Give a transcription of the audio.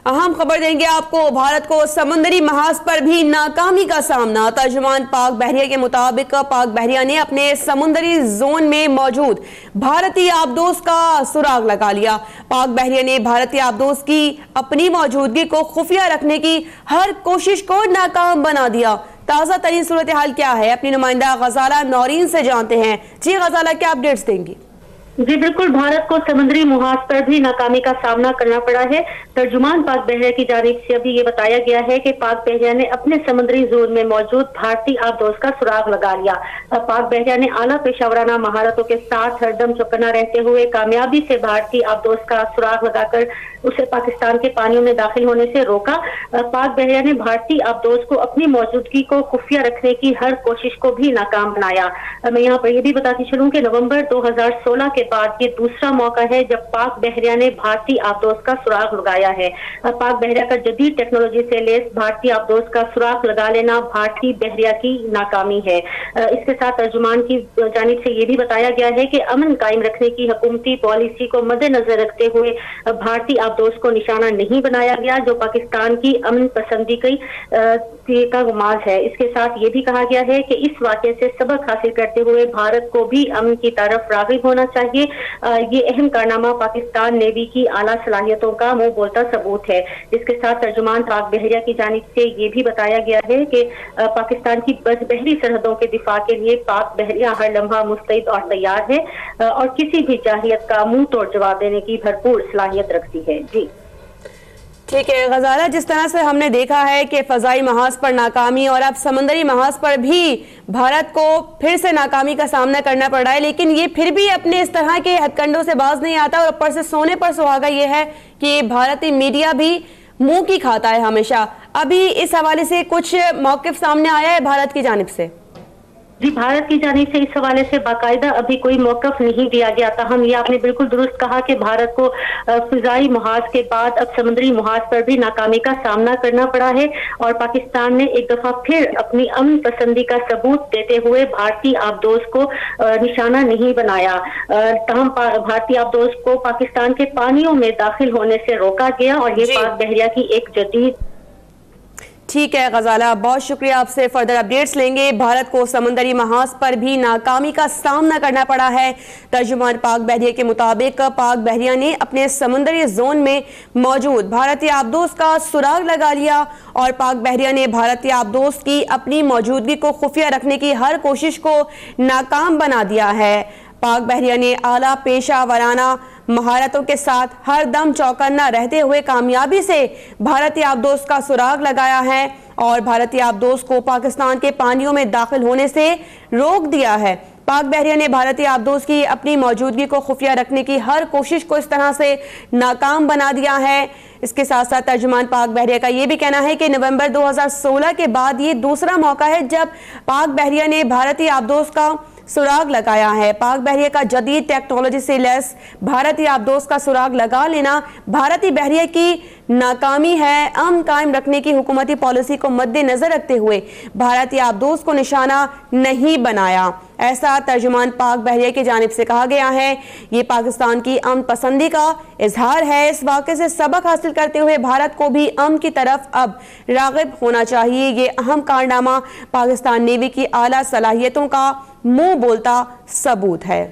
اہم خبر دیں گے آپ کو۔ بھارت کو سمندری محاذ پر بھی ناکامی کا سامنا۔ ترجمان پاک بحریہ کے مطابق پاک بحریہ نے اپنے سمندری زون میں موجود بھارتی آبدوز کا سراغ لگا لیا۔ پاک بحریہ نے بھارتی آبدوز کی اپنی موجودگی کو خفیہ رکھنے کی ہر کوشش کو ناکام بنا دیا۔ تازہ ترین صورتحال کیا ہے، اپنی نمائندہ غزالہ نورین سے جانتے ہیں۔ جی غزالہ، کیا اپڈیٹس دیں گی؟ جی بالکل، بھارت کو سمندری محاذ پر بھی ناکامی کا سامنا کرنا پڑا ہے۔ ترجمان پاک بحریہ کی جانب سے ابھی یہ بتایا گیا ہے کہ پاک بحریہ نے اپنے سمندری زون میں موجود بھارتی آبدوز کا سراغ لگا لیا۔ پاک بحریہ نے اعلیٰ پیشہ ورانہ مہارتوں کے ساتھ ہر دم چوکنا رہتے ہوئے کامیابی سے بھارتی آبدوز کا سراغ لگا کر اسے پاکستان کے پانیوں میں داخل ہونے سے روکا۔ پاک بحریہ نے بھارتی آبدوز کو اپنی موجودگی کو خفیہ رکھنے کی ہر کوشش کو بھی ناکام بنایا۔ میں یہاں پر یہ بھی بتاتی چلوں کہ نومبر 2016 کے بعد یہ دوسرا موقع ہے جب پاک بحریہ نے بھارتی آبدوز کا سراغ لگایا ہے۔ پاک بحریہ کا جدید ٹیکنالوجی سے لیس بھارتی آبدوز کا سراغ لگا لینا بھارتی بحریہ کی ناکامی ہے۔ اس کے ساتھ ترجمان کی جانب سے یہ بھی بتایا گیا ہے کہ امن قائم رکھنے کی حکومتی پالیسی کو مد نظر رکھتے ہوئے بھارتی آبدوز کو نشانہ نہیں بنایا گیا، جو پاکستان کی امن پسندی کا گماز ہے۔ اس کے ساتھ یہ بھی کہا گیا ہے کہ اس واقعے سے سبق حاصل کرتے ہوئے بھارت کو بھی امن کی طرف راغب ہونا چاہیے۔ یہ اہم کارنامہ پاکستان نیوی کی اعلیٰ صلاحیتوں کا منہ بولتا ثبوت ہے۔ اس کے ساتھ ترجمان پاک بحریہ کی جانب سے یہ بھی بتایا گیا ہے کہ پاکستان کی بحری سرحدوں کے دفاع کے لیے پاک بحریہ ہر لمحہ مستعد اور تیار ہے اور کسی بھی جارحیت کا منہ توڑ جواب دینے کی بھرپور صلاحیت رکھتی ہے۔ جی ٹھیک ہے غزالہ، جس طرح سے ہم نے دیکھا ہے کہ فضائی محاذ پر ناکامی اور اب سمندری محاذ پر بھی بھارت کو پھر سے ناکامی کا سامنا کرنا پڑ رہا ہے، لیکن یہ پھر بھی اپنے اس طرح کے ہتھ کنڈوں سے باز نہیں آتا، اور اوپر سے سونے پر سہاگا یہ ہے کہ بھارتی میڈیا بھی منہ کی کھاتا ہے ہمیشہ۔ ابھی اس حوالے سے کچھ موقف سامنے آیا ہے بھارت کی جانب سے؟ جی، بھارت کی جانب سے اس حوالے سے باقاعدہ ابھی کوئی موقف نہیں دیا گیا تھا۔ ہم یہ آپ نے بالکل درست کہا کہ بھارت کو فضائی محاذ کے بعد اب سمندری محاذ پر بھی ناکامی کا سامنا کرنا پڑا ہے، اور پاکستان نے ایک دفعہ پھر اپنی امن پسندی کا ثبوت دیتے ہوئے بھارتی آبدوز کو نشانہ نہیں بنایا۔ تاہم بھارتی آبدوز کو پاکستان کے پانیوں میں داخل ہونے سے روکا گیا، اور یہ پاک بحریہ کی ایک جدید۔ ٹھیک ہے غزالہ، بہت شکریہ آپ سے۔ فردر اپڈیٹس لیں گے۔ بھارت کو سمندری محاذ پر بھی ناکامی کا سامنا کرنا پڑا ہے۔ ترجمان پاک بحریہ کے مطابق پاک بحریہ نے اپنے سمندری زون میں موجود بھارتی آبدوز کا سراغ لگا لیا، اور پاک بحریہ نے بھارتی آبدوز کی اپنی موجودگی کو خفیہ رکھنے کی ہر کوشش کو ناکام بنا دیا ہے۔ پاک بحریہ نے اعلیٰ پیشہ ورانہ مہارتوں کے ساتھ ہر دم چوکنا رہتے ہوئے کامیابی سے بھارتی آبدوز کا سراغ لگایا ہے، اور بھارتی آبدوز کو پاکستان کے پانیوں میں داخل ہونے سے روک دیا ہے۔ پاک بحریہ نے بھارتی آبدوز کی اپنی موجودگی کو خفیہ رکھنے کی ہر کوشش کو اس طرح سے ناکام بنا دیا ہے۔ اس کے ساتھ ساتھ ترجمان پاک بحریہ کا یہ بھی کہنا ہے کہ نومبر 2016 کے بعد یہ دوسرا موقع ہے جب پاک بحریہ نے بھارتی آبدوز کا سراغ لگایا ہے۔ پاک بحریہ کا جدید ٹیکنالوجی سے لیس بھارتی آبدوز کا سراغ لگا لینا بھارتی بحریہ کی ناکامی ہے۔ امن قائم رکھنے کی حکومتی پالیسی کو مد نظر رکھتے ہوئے بھارتی آبدوز کو نشانہ نہیں بنایا، ایسا ترجمان پاک بحریہ کی جانب سے کہا گیا ہے۔ یہ پاکستان کی امن پسندی کا اظہار ہے۔ اس واقعے سے سبق حاصل کرتے ہوئے بھارت کو بھی امن کی طرف اب راغب ہونا چاہیے۔ یہ اہم کارنامہ پاکستان نیوی کی اعلیٰ صلاحیتوں کا منہ بولتا ثبوت ہے۔